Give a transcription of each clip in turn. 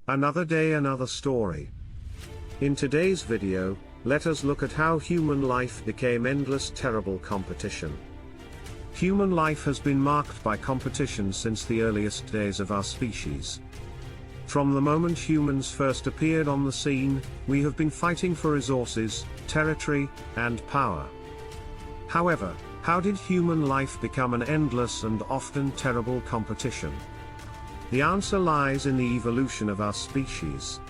Another day, another story. In today's video, let us look at how human life became endless terrible competition. Human life has been marked by competition since the earliest days of our species. From the moment humans first appeared on the scene, we have been fighting for resources, territory, and power. However, how did human life become an endless and often terrible competition? The answer lies in the evolution of our species.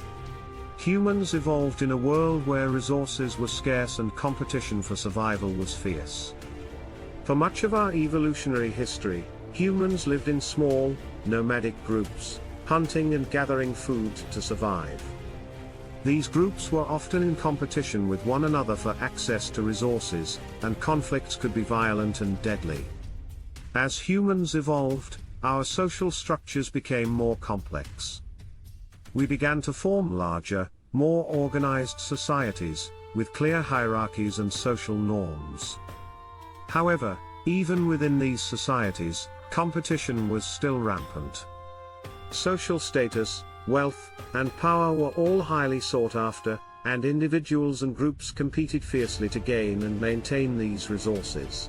Humans evolved in a world where resources were scarce and competition for survival was fierce. For much of our evolutionary history, humans lived in small, nomadic groups, hunting and gathering food to survive. These groups were often in competition with one another for access to resources, and conflicts could be violent and deadly. As humans evolved, our social structures became more complex. We began to form larger, more organized societies, with clear hierarchies and social norms. However, even within these societies, competition was still rampant. Social status, wealth, and power were all highly sought after, and individuals and groups competed fiercely to gain and maintain these resources.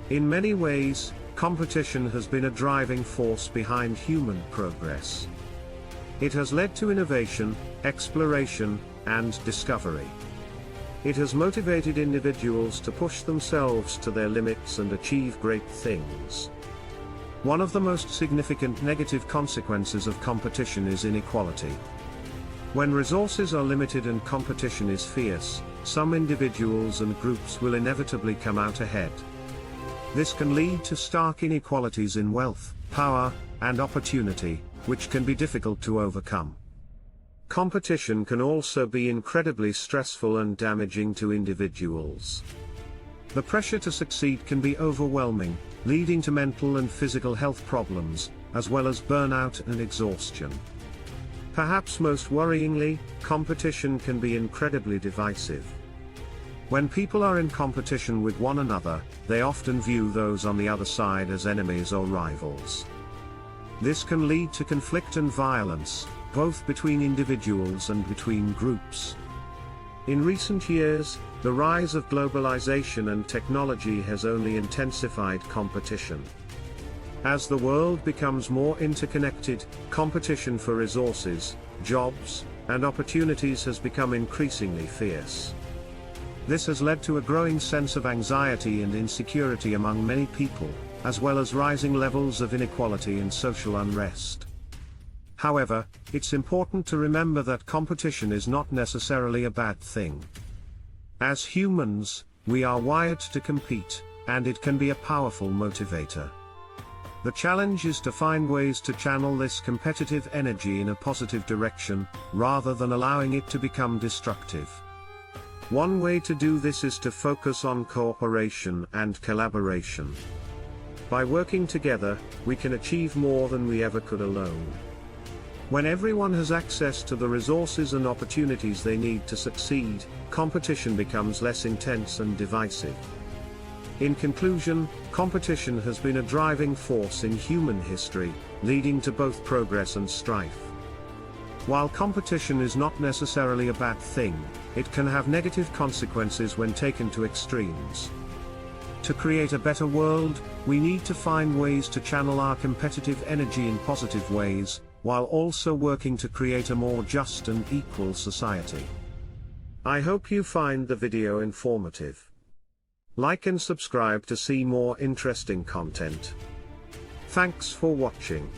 In many ways, competition has been a driving force behind human progress. It has led to innovation, exploration, and discovery. It has motivated individuals to push themselves to their limits and achieve great things. One of the most significant negative consequences of competition is inequality. When resources are limited and competition is fierce, some individuals and groups will inevitably come out ahead. This can lead to stark inequalities in wealth, power, and opportunity, which can be difficult to overcome. Competition can also be incredibly stressful and damaging to individuals. The pressure to succeed can be overwhelming, leading to mental and physical health problems, as well as burnout and exhaustion. Perhaps most worryingly, competition can be incredibly divisive. When people are in competition with one another, they often view those on the other side as enemies or rivals. This can lead to conflict and violence, both between individuals and between groups. In recent years, the rise of globalisation and technology has only intensified competition. As the world becomes more interconnected, competition for resources, jobs, and opportunities has become increasingly fierce. This has led to a growing sense of anxiety and insecurity among many people, as well as rising levels of inequality and social unrest. However, it's important to remember that competition is not necessarily a bad thing. As humans, we are wired to compete, and it can be a powerful motivator. The challenge is to find ways to channel this competitive energy in a positive direction, rather than allowing it to become destructive. One way to do this is to focus on cooperation and collaboration. By working together, we can achieve more than we ever could alone. When everyone has access to the resources and opportunities they need to succeed, competition becomes less intense and divisive. In conclusion, competition has been a driving force in human history, leading to both progress and strife. While competition is not necessarily a bad thing, it can have negative consequences when taken to extremes. To create a better world, we need to find ways to channel our competitive energy in positive ways, while also working to create a more just and equal society. I hope you find the video informative. Like and subscribe to see more interesting content. Thanks for watching.